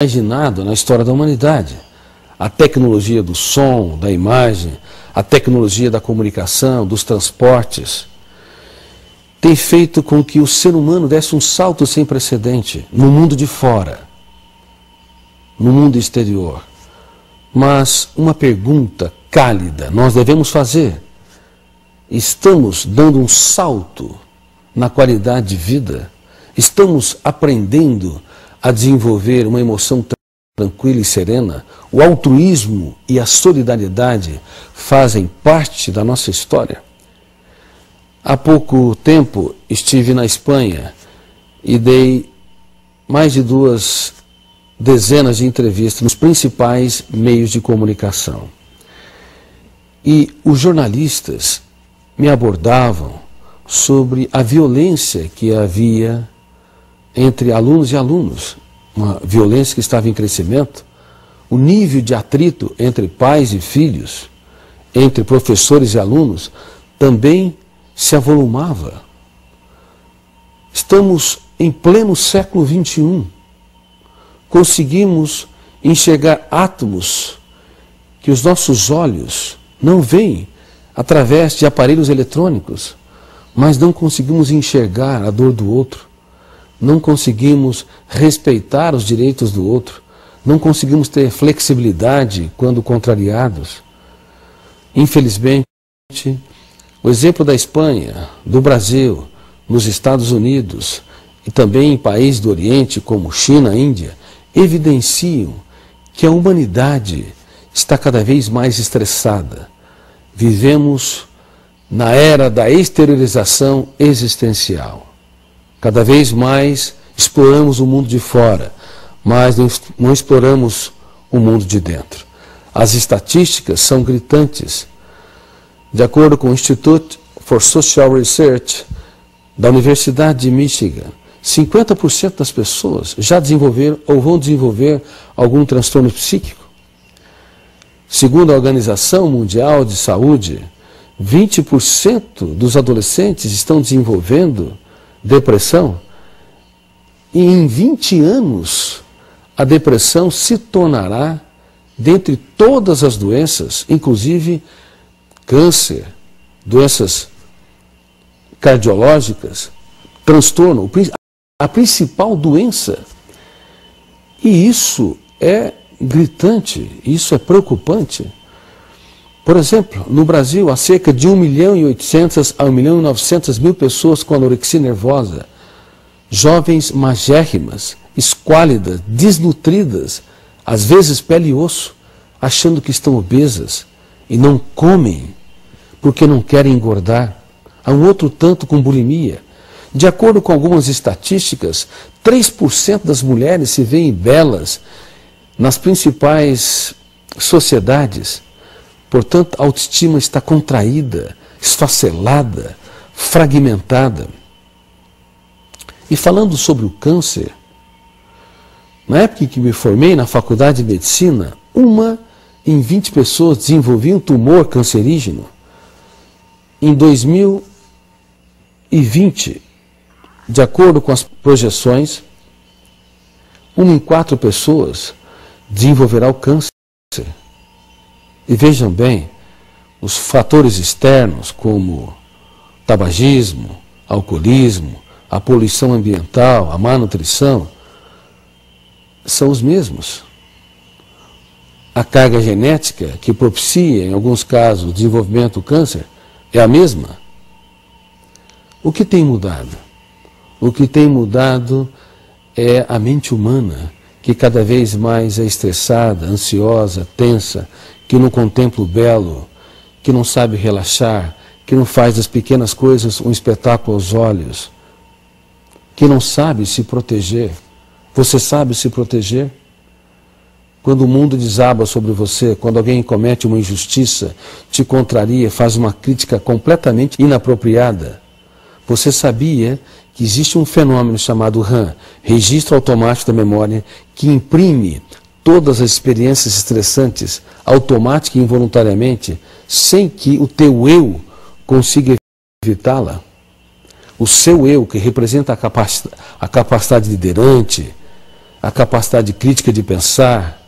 imaginado na história da humanidade. A tecnologia do som, da imagem, a tecnologia da comunicação, dos transportes, tem feito com que o ser humano desse um salto sem precedente no mundo de fora, no mundo exterior. Mas uma pergunta cálida nós devemos fazer: estamos dando um salto na qualidade de vida? Estamos aprendendo a desenvolver uma emoção tranquila e serena? O altruísmo e a solidariedade fazem parte da nossa história? Há pouco tempo estive na Espanha e dei mais de 2 dezenas de entrevistas nos principais meios de comunicação. E os jornalistas me abordavam sobre a violência que havia entre alunos e alunos, uma violência que estava em crescimento, o nível de atrito entre pais e filhos, entre professores e alunos, também se avolumava. Estamos em pleno século XXI. Conseguimos enxergar átomos que os nossos olhos não veem através de aparelhos eletrônicos, mas não conseguimos enxergar a dor do outro, não conseguimos respeitar os direitos do outro, não conseguimos ter flexibilidade quando contrariados. Infelizmente, o exemplo da Espanha, do Brasil, nos Estados Unidos e também em países do Oriente como China, Índia, evidenciam que a humanidade está cada vez mais estressada. Vivemos na era da exteriorização existencial. Cada vez mais exploramos o mundo de fora, mas não exploramos o mundo de dentro. As estatísticas são gritantes. De acordo com o Institute for Social Research da Universidade de Michigan, 50% das pessoas já desenvolveram ou vão desenvolver algum transtorno psíquico. Segundo a Organização Mundial de Saúde, 20% dos adolescentes estão desenvolvendo depressão. E em 20 anos, a depressão se tornará, dentre todas as doenças, inclusive câncer, doenças cardiológicas, transtorno, a principal doença. E isso é gritante, isso é preocupante. Por exemplo, no Brasil, há cerca de 1.800.000 a 1.900.000 pessoas com anorexia nervosa, jovens magérrimas, esquálidas, desnutridas, às vezes pele e osso, achando que estão obesas e não comem porque não querem engordar. Há um outro tanto com bulimia. De acordo com algumas estatísticas, 3% das mulheres se veem belas nas principais sociedades. Portanto, a autoestima está contraída, esfacelada, fragmentada. E falando sobre o câncer, na época em que me formei na faculdade de medicina, 1 em 20 pessoas desenvolvia um tumor cancerígeno. Em 2020, de acordo com as projeções, 1 em 4 pessoas desenvolverá o câncer. E vejam bem, os fatores externos como tabagismo, alcoolismo, a poluição ambiental, a má nutrição, são os mesmos. A carga genética que propicia, em alguns casos, o desenvolvimento do câncer é a mesma. O que tem mudado? O que tem mudado é a mente humana, que cada vez mais é estressada, ansiosa, tensa, que não contempla o belo, que não sabe relaxar, que não faz das pequenas coisas um espetáculo aos olhos, que não sabe se proteger. Você sabe se proteger? Quando o mundo desaba sobre você, quando alguém comete uma injustiça, te contraria, faz uma crítica completamente inapropriada, você sabia que existe um fenômeno chamado RAM, Registro Automático da Memória, que imprime todas as experiências estressantes, automática e involuntariamente, sem que o teu eu consiga evitá-la? O seu eu, que representa a capacidade liderante, a capacidade crítica de pensar,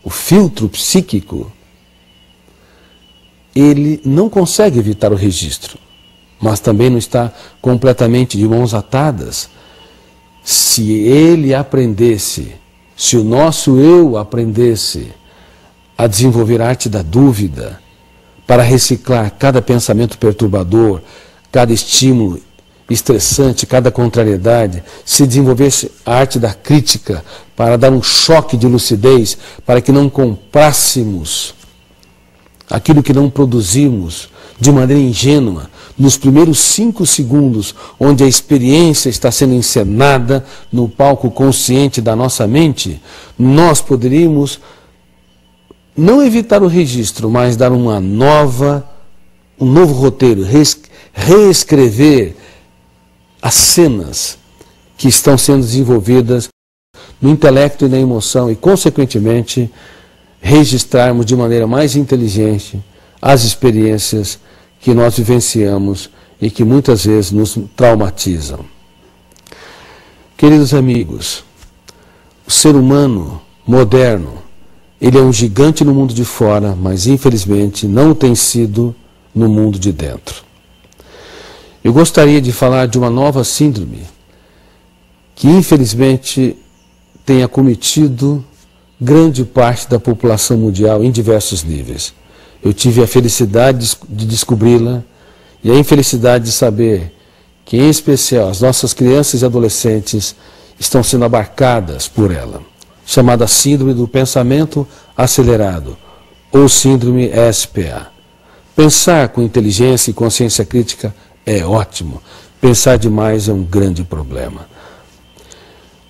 o filtro psíquico, ele não consegue evitar o registro, mas também não está completamente de mãos atadas. Se ele aprendesse, se o nosso eu aprendesse a desenvolver a arte da dúvida, para reciclar cada pensamento perturbador, cada estímulo estressante, cada contrariedade, se desenvolvesse a arte da crítica para dar um choque de lucidez, para que não comprássemos aquilo que não produzimos de maneira ingênua, nos primeiros 5 segundos, onde a experiência está sendo encenada no palco consciente da nossa mente, nós poderíamos não evitar o registro, mas dar um novo roteiro, reescrever as cenas que estão sendo desenvolvidas no intelecto e na emoção e, consequentemente, registrarmos de maneira mais inteligente as experiências que nós vivenciamos e que muitas vezes nos traumatizam. Queridos amigos, o ser humano moderno, ele é um gigante no mundo de fora, mas infelizmente não tem sido no mundo de dentro. Eu gostaria de falar de uma nova síndrome que infelizmente tem acometido grande parte da população mundial em diversos níveis. Eu tive a felicidade de descobri-la e a infelicidade de saber que, em especial, as nossas crianças e adolescentes estão sendo abarcadas por ela, chamada Síndrome do Pensamento Acelerado, ou Síndrome SPA. Pensar com inteligência e consciência crítica é ótimo, pensar demais é um grande problema.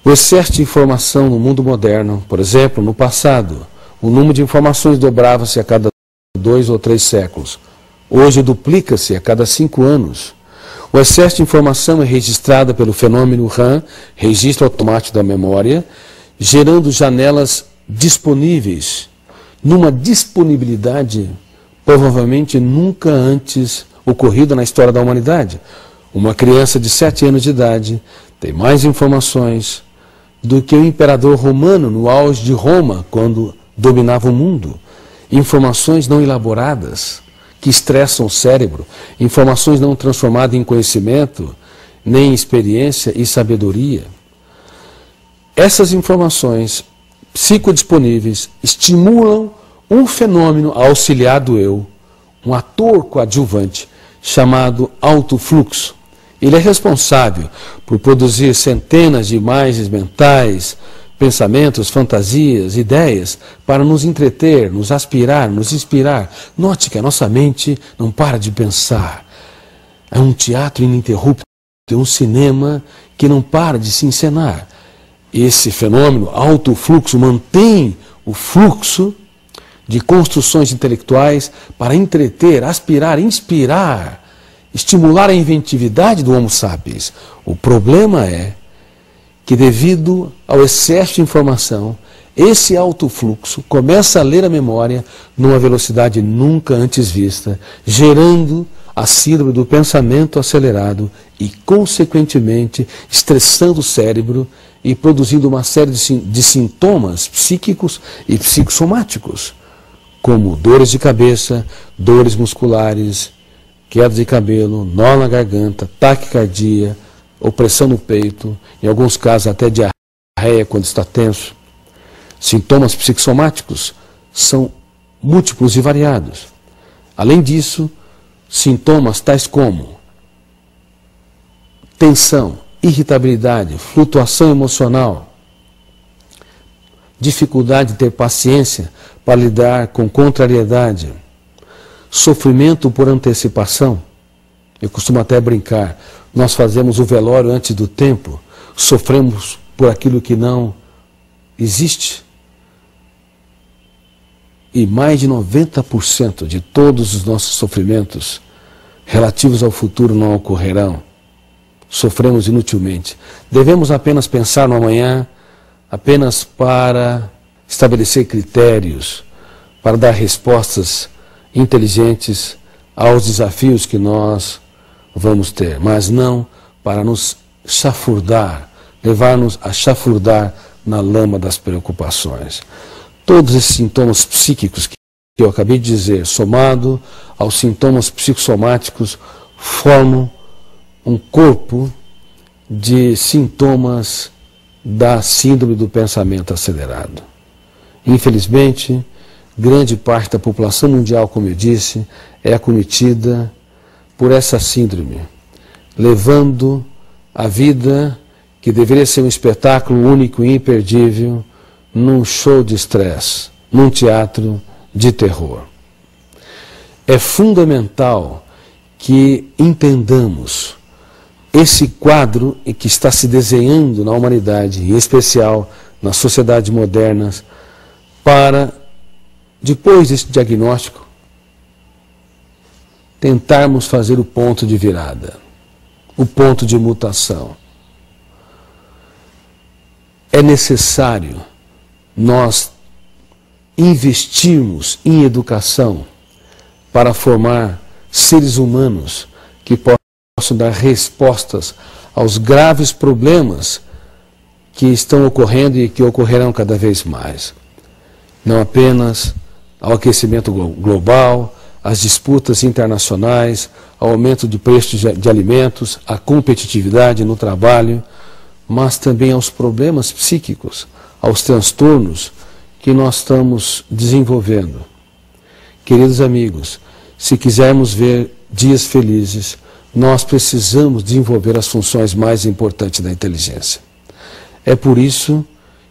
O excesso de informação no mundo moderno, por exemplo, no passado, o número de informações dobrava-se a cada 2 ou 3 séculos. Hoje duplica-se a cada 5 anos. O excesso de informação é registrado pelo fenômeno RAM, registro automático da memória, gerando janelas disponíveis, numa disponibilidade provavelmente nunca antes ocorrida na história da humanidade. Uma criança de 7 anos de idade tem mais informações do que o imperador romano no auge de Roma, quando dominava o mundo. Informações não elaboradas, que estressam o cérebro, informações não transformadas em conhecimento, nem em experiência e sabedoria. Essas informações psicodisponíveis estimulam um fenômeno auxiliar do eu, um ator coadjuvante, chamado alto fluxo. Ele é responsável por produzir centenas de imagens mentais, pensamentos, fantasias, ideias, para nos entreter, nos aspirar, nos inspirar. Note que a nossa mente não para de pensar. É um teatro ininterrupto, é um cinema que não para de se encenar. Esse fenômeno, alto fluxo, mantém o fluxo de construções intelectuais para entreter, aspirar, inspirar, estimular a inventividade do Homo sapiens. O problema é que, devido ao excesso de informação, esse alto fluxo começa a ler a memória numa velocidade nunca antes vista, gerando a síndrome do pensamento acelerado e, consequentemente, estressando o cérebro e produzindo uma série de sintomas psíquicos e psicossomáticos, como dores de cabeça, dores musculares, queda de cabelo, nó na garganta, taquicardia, opressão no peito, em alguns casos até diarreia quando está tenso. Sintomas psicossomáticos são múltiplos e variados. Além disso, sintomas tais como tensão, irritabilidade, flutuação emocional, dificuldade de ter paciência para lidar com contrariedade, sofrimento por antecipação. Eu costumo até brincar, nós fazemos o velório antes do tempo, sofremos por aquilo que não existe. E mais de 90% de todos os nossos sofrimentos relativos ao futuro não ocorrerão. Sofremos inutilmente. Devemos apenas pensar no amanhã, apenas para estabelecer critérios, para dar respostas inteligentes aos desafios que nós vamos ter, mas não para nos chafurdar, levar-nos a chafurdar na lama das preocupações. Todos esses sintomas psíquicos que eu acabei de dizer, somado aos sintomas psicossomáticos, formam um corpo de sintomas da síndrome do pensamento acelerado. Infelizmente, grande parte da população mundial, como eu disse, é acometida por essa síndrome, levando a vida que deveria ser um espetáculo único e imperdível num show de estresse, num teatro de terror. É fundamental que entendamos esse quadro que está se desenhando na humanidade, em especial nas sociedades modernas, para, depois desse diagnóstico, tentarmos fazer o ponto de virada, o ponto de mutação. É necessário nós investirmos em educação para formar seres humanos que possam dar respostas aos graves problemas que estão ocorrendo e que ocorrerão cada vez mais. Não apenas ao aquecimento global, às disputas internacionais, ao aumento de preços de alimentos, à competitividade no trabalho, mas também aos problemas psíquicos, aos transtornos que nós estamos desenvolvendo. Queridos amigos, se quisermos ver dias felizes, nós precisamos desenvolver as funções mais importantes da inteligência. É por isso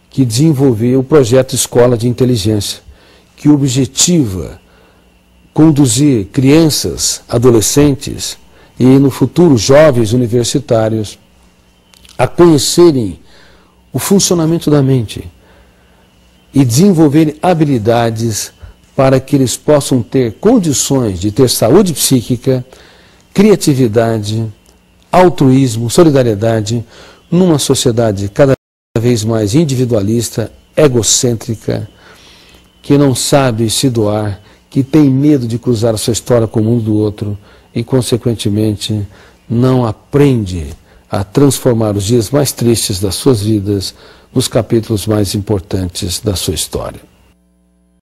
que desenvolvi o projeto Escola de Inteligência, que objetiva conduzir crianças, adolescentes e, no futuro, jovens universitários a conhecerem o funcionamento da mente e desenvolverem habilidades para que eles possam ter condições de ter saúde psíquica, criatividade, altruísmo, solidariedade, numa sociedade cada vez mais individualista, egocêntrica, que não sabe se doar, que tem medo de cruzar a sua história com o mundo do outro e, consequentemente, não aprende a transformar os dias mais tristes das suas vidas nos capítulos mais importantes da sua história.